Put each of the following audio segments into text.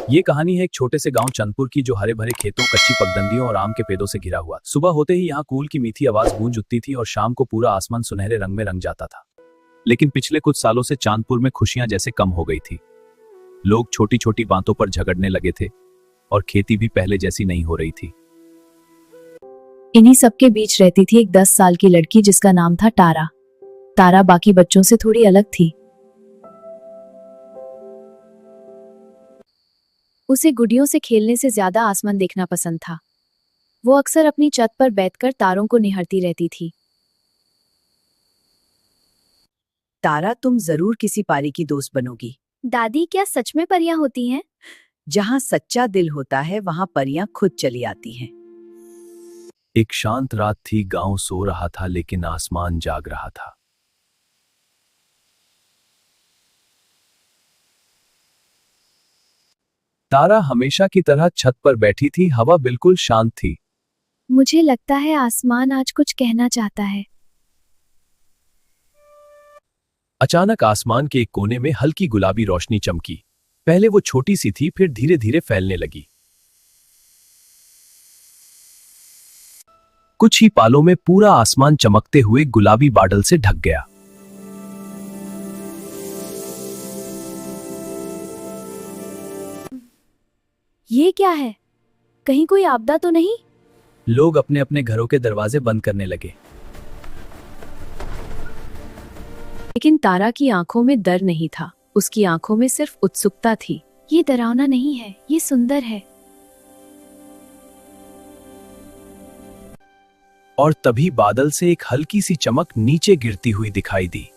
ये कहानी है एक छोटे से गांव चंदपुर की, जो हरे भरे खेतों, कच्ची पगडंडियों और आम के पेड़ों से घिरा हुआ। सुबह होते ही यहाँ कूल की मीठी आवाज गूंज उठती थी और शाम को पूरा आसमान सुनहरे रंग में रंग जाता था। लेकिन पिछले कुछ सालों से चांदपुर में खुशियां जैसे कम हो गई थी। लोग छोटी छोटी बातों पर झगड़ने लगे थे और खेती भी पहले जैसी नहीं हो रही थी। इन्हीं सबके बीच रहती थी एक 10 साल की लड़की जिसका नाम था तारा। तारा बाकी बच्चों से थोड़ी अलग थी। उसे गुड़ियों से खेलने से ज्यादा आसमान देखना पसंद था। वो अक्सर अपनी छत पर बैठकर तारों को निहारती रहती थी। तारा, तुम जरूर किसी पारी की दोस्त बनोगी। दादी, क्या सच में परियां होती हैं? जहाँ सच्चा दिल होता है वहाँ परियां खुद चली आती हैं। एक शांत रात थी। गांव सो रहा था लेकिन आसमान जाग रहा था। तारा हमेशा की तरह छत पर बैठी थी। हवा बिल्कुल शांत थी। मुझे लगता है आसमान आज कुछ कहना चाहता है। अचानक आसमान के एक कोने में हल्की गुलाबी रोशनी चमकी। पहले वो छोटी सी थी, फिर धीरे धीरे फैलने लगी। कुछ ही पालों में पूरा आसमान चमकते हुए गुलाबी बादल से ढक गया। ये क्या है? कहीं कोई आपदा तो नहीं? लोग अपने अपने घरों के दरवाजे बंद करने लगे। लेकिन तारा की आंखों में डर नहीं था। उसकी आंखों में सिर्फ उत्सुकता थी। ये डरावना नहीं है, ये सुंदर है। और तभी बादल से एक हल्की सी चमक नीचे गिरती हुई दिखाई दी।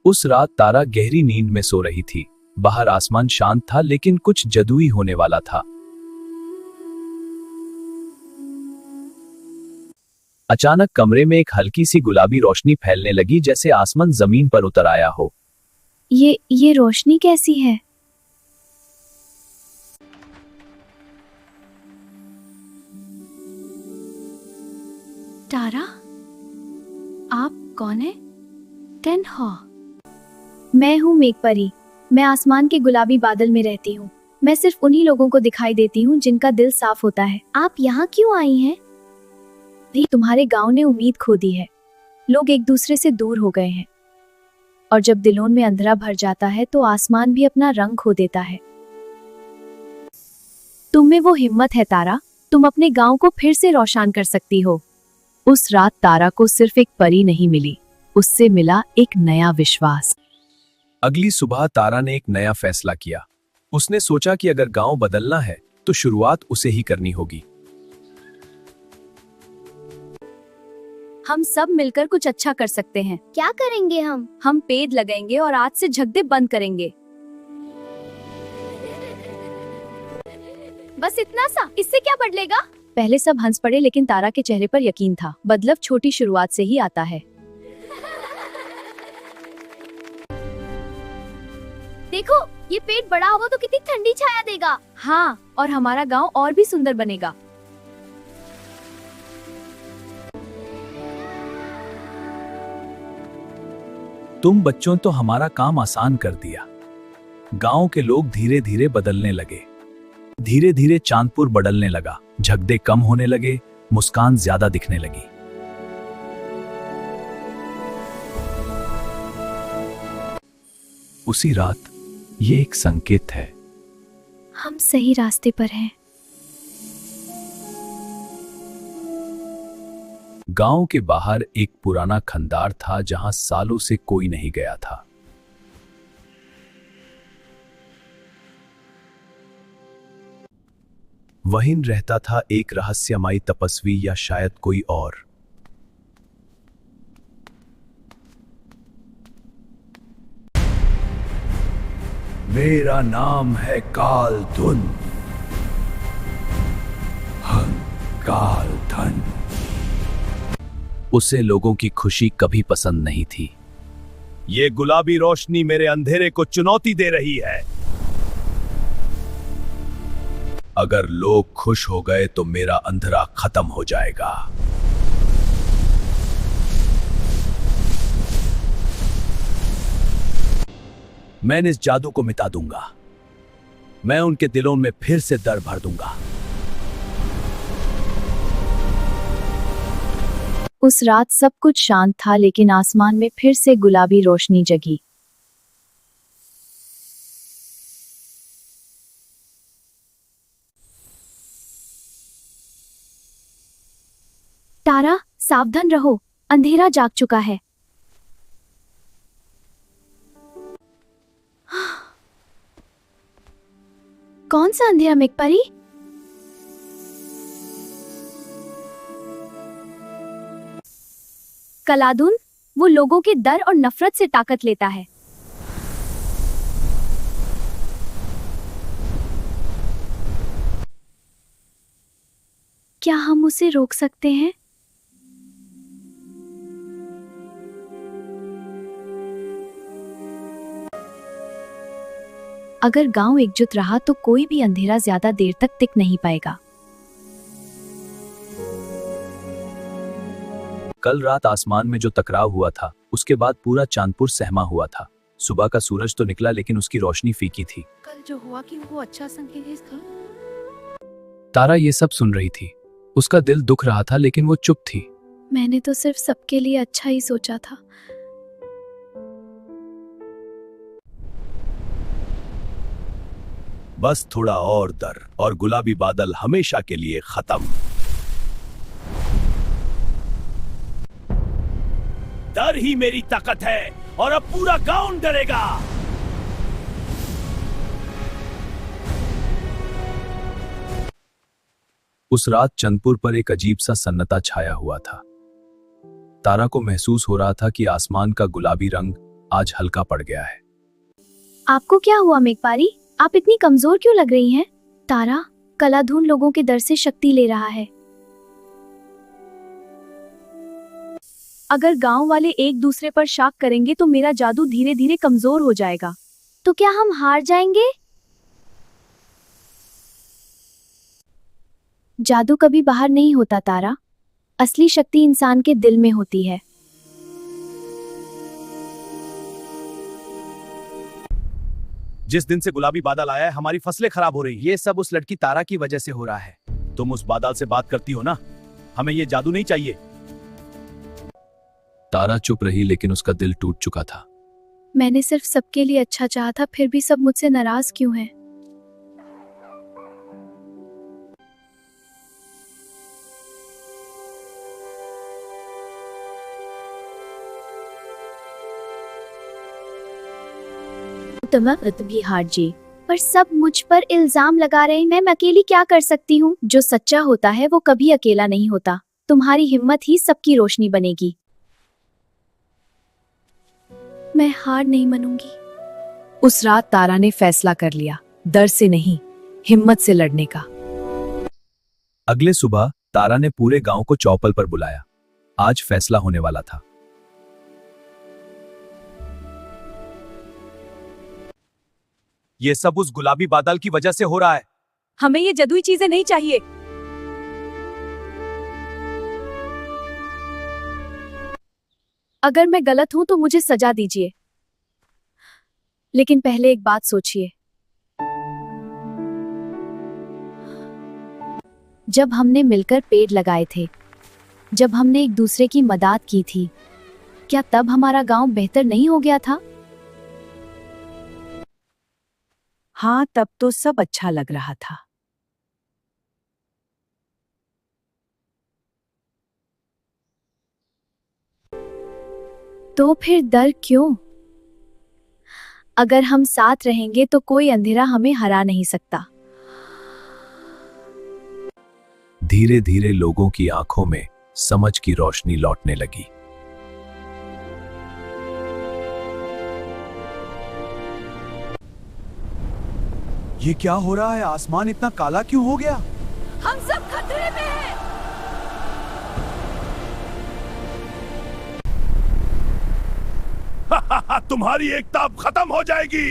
उस रात तारा गहरी नींद में सो रही थी। बाहर आसमान शांत था लेकिन कुछ जादुई होने वाला था। अचानक कमरे में एक हल्की सी गुलाबी रोशनी फैलने लगी, जैसे आसमान जमीन पर उतर आया हो। ये रोशनी कैसी है? तारा, आप कौन है? टेन हो। मैं हूँ मेघपरी। मैं आसमान के गुलाबी बादल में रहती हूँ। मैं सिर्फ उन्हीं लोगों को दिखाई देती हूँ जिनका दिल साफ होता है। आप यहाँ क्यों आई हैं? भी तुम्हारे गांव ने उम्मीद खो दी है। लोग एक दूसरे से दूर हो गए हैं। और जब दिलों में अंधेरा भर जाता है तो आसमान भी अपना रंग खो देता है। तुम में वो हिम्मत है तारा। तुम अपने गांव को फिर से रोशन कर सकती हो। उस रात तारा को सिर्फ एक परी नहीं मिली, उससे मिला एक नया विश्वास। अगली सुबह तारा ने एक नया फैसला किया। उसने सोचा कि अगर गांव बदलना है तो शुरुआत उसे ही करनी होगी। हम सब मिलकर कुछ अच्छा कर सकते हैं। क्या करेंगे हम? हम पेड़ लगाएंगे और आज से झगड़े बंद करेंगे। बस इतना सा, इससे क्या बदलेगा? पहले सब हंस पड़े लेकिन तारा के चेहरे पर यकीन था। बदलाव छोटी शुरुआत से ही आता है। देखो, ये पेड़ बड़ा होगा तो कितनी ठंडी छाया देगा। हाँ, और हमारा गांव और भी सुंदर बनेगा। तुम बच्चों तो हमारा काम आसान कर दिया। गांव के लोग धीरे धीरे बदलने लगे। धीरे धीरे चांदपुर बदलने लगा। झगड़े कम होने लगे, मुस्कान ज्यादा दिखने लगी। उसी रात ये एक संकेत है। हम सही रास्ते पर हैं। गांव के बाहर एक पुराना खंडार था जहां सालों से कोई नहीं गया था। वहीं रहता था एक रहस्यमयी तपस्वी, या शायद कोई और। मेरा नाम है कालधुन। कालधन। उसे लोगों की खुशी कभी पसंद नहीं थी। ये गुलाबी रोशनी मेरे अंधेरे को चुनौती दे रही है। अगर लोग खुश हो गए तो मेरा अंधेरा खत्म हो जाएगा। मैं इस जादू को मिटा दूंगा। मैं उनके दिलों में फिर से डर भर दूंगा। उस रात सब कुछ शांत था, लेकिन आसमान में फिर से गुलाबी रोशनी जगी। तारा, सावधान रहो, अंधेरा जाग चुका है। कौन सा अंधेरा मेघपरी? कलादुन, वो लोगों के डर और नफरत से ताकत लेता है। क्या हम उसे रोक सकते हैं? अगर गांव एकजुट रहा तो कोई भी अंधेरा ज्यादा देर तक टिक नहीं पाएगा। कल रात आसमान में जो टकराव हुआ था, उसके बाद पूरा चांदपुर सहमा हुआ था। सुबह का सूरज तो निकला, लेकिन उसकी रोशनी फीकी थी। कल जो हुआ कि वो अच्छा संकेत था। तारा ये सब सुन रही थी। उसका दिल दुख रहा था, लेकिन वो चुप थी। मैंने तो सिर्फ सबके लिए अच्छा ही सोचा था। बस थोड़ा और डर, और गुलाबी बादल हमेशा के लिए खत्म। डर ही मेरी ताकत है, और अब पूरा गांव डरेगा। उस रात चंदपुर पर एक अजीब सा सन्नाटा छाया हुआ था। तारा को महसूस हो रहा था कि आसमान का गुलाबी रंग आज हल्का पड़ गया है। आपको क्या हुआ मेघपारी? आप इतनी कमजोर क्यों लग रही हैं? तारा, कलाधून लोगों के डर से शक्ति ले रहा है। अगर गांव वाले एक दूसरे पर शक करेंगे तो मेरा जादू धीरे धीरे कमजोर हो जाएगा। तो क्या हम हार जाएंगे? जादू कभी बाहर नहीं होता तारा, असली शक्ति इंसान के दिल में होती है। जिस दिन से गुलाबी बादल आया है, हमारी फसलें खराब हो रही। ये सब उस लड़की तारा की वजह से हो रहा है। तुम उस बादल से बात करती हो ना? हमें ये जादू नहीं चाहिए। तारा चुप रही, लेकिन उसका दिल टूट चुका था। मैंने सिर्फ सबके लिए अच्छा चाहा था, फिर भी सब मुझसे नाराज क्यों हैं? तुम भी हार जी, पर सब मुझ पर इल्जाम लगा रहे हैं। मैं अकेली क्या कर सकती हूँ? जो सच्चा होता है वो कभी अकेला नहीं होता। तुम्हारी हिम्मत ही सबकी रोशनी बनेगी। मैं हार नहीं मानूंगी। उस रात तारा ने फैसला कर लिया, डर से नहीं, हिम्मत से लड़ने का। अगले सुबह तारा ने पूरे गांव को चौपल पर बुलाया। आज फैसला होने वाला था। ये सब उस गुलाबी बादल की वजह से हो रहा है। हमें ये जादुई चीजें नहीं चाहिए। अगर मैं गलत हूं तो मुझे सजा दीजिए, लेकिन पहले एक बात सोचिए। जब हमने मिलकर पेड़ लगाए थे, जब हमने एक दूसरे की मदद की थी, क्या तब हमारा गांव बेहतर नहीं हो गया था? हाँ, तब तो सब अच्छा लग रहा था। तो फिर डर क्यों? अगर हम साथ रहेंगे तो कोई अंधेरा हमें हरा नहीं सकता। धीरे धीरे लोगों की आंखों में समझ की रोशनी लौटने लगी। ये क्या हो रहा है? आसमान इतना काला क्यों हो गया? हम सब खतरे में हैं। तुम्हारी एकता अब खत्म हो जाएगी।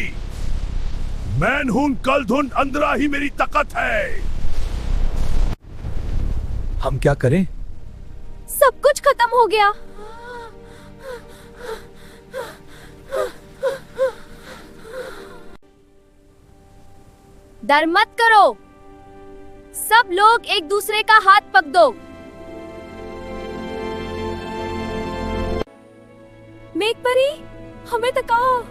मैनहून कलधुन अंदरा ही मेरी ताकत है। हम क्या करें? सब कुछ खत्म हो गया। डर मत करो, सब लोग एक दूसरे का हाथ पकड़ो। मेघपरी, हमें तकाओ।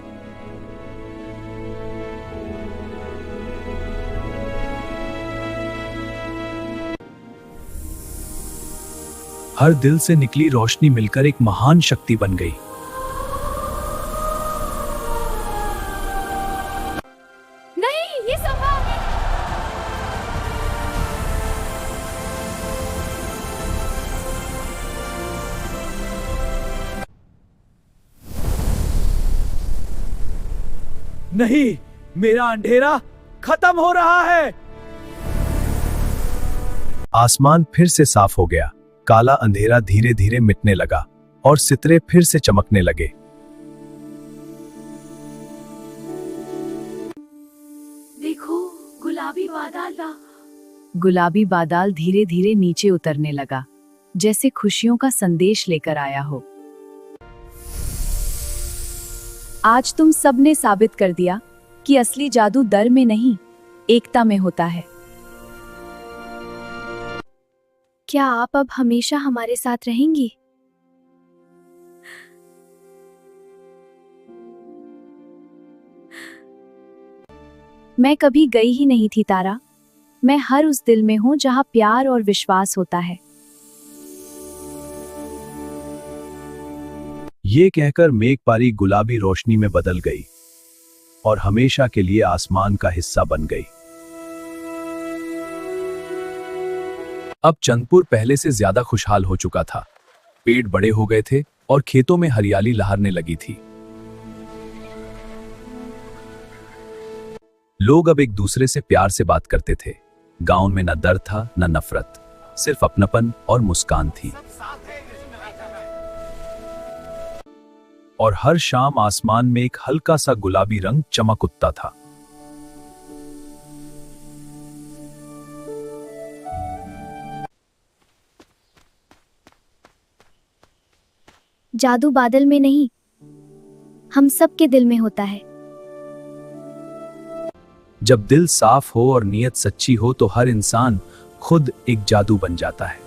हर दिल से निकली रोशनी मिलकर एक महान शक्ति बन गई। नहीं, ये संभव है। नहीं, मेरा अंधेरा खत्म हो रहा है। आसमान फिर से साफ हो गया। काला अंधेरा धीरे धीरे मिटने लगा और सितारे फिर से चमकने लगे। देखो, गुलाबी बादल। गुलाबी बादल धीरे धीरे नीचे उतरने लगा, जैसे खुशियों का संदेश लेकर आया हो। आज तुम सबने साबित कर दिया कि असली जादू डर में नहीं, एकता में होता है। क्या आप अब हमेशा हमारे साथ रहेंगी? मैं कभी गई ही नहीं थी तारा, मैं हर उस दिल में हूं जहां प्यार और विश्वास होता है। ये कहकर मेघपारी गुलाबी रोशनी में बदल गई और हमेशा के लिए आसमान का हिस्सा बन गई। अब चंदपुर पहले से ज्यादा खुशहाल हो चुका था। पेड़ बड़े हो गए थे और खेतों में हरियाली लहरने लगी थी। लोग अब एक दूसरे से प्यार से बात करते थे। गांव में न डर था न नफरत, सिर्फ अपनापन और मुस्कान थी। और हर शाम आसमान में एक हल्का सा गुलाबी रंग चमक उठता था। जादू बादल में नहीं, हम सबके दिल में होता है। जब दिल साफ हो और नीयत सच्ची हो तो हर इंसान खुद एक जादू बन जाता है।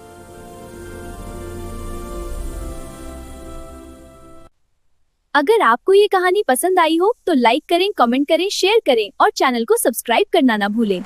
अगर आपको ये कहानी पसंद आई हो तो लाइक करें, कमेंट करें, शेयर करें और चैनल को सब्सक्राइब करना ना भूलें।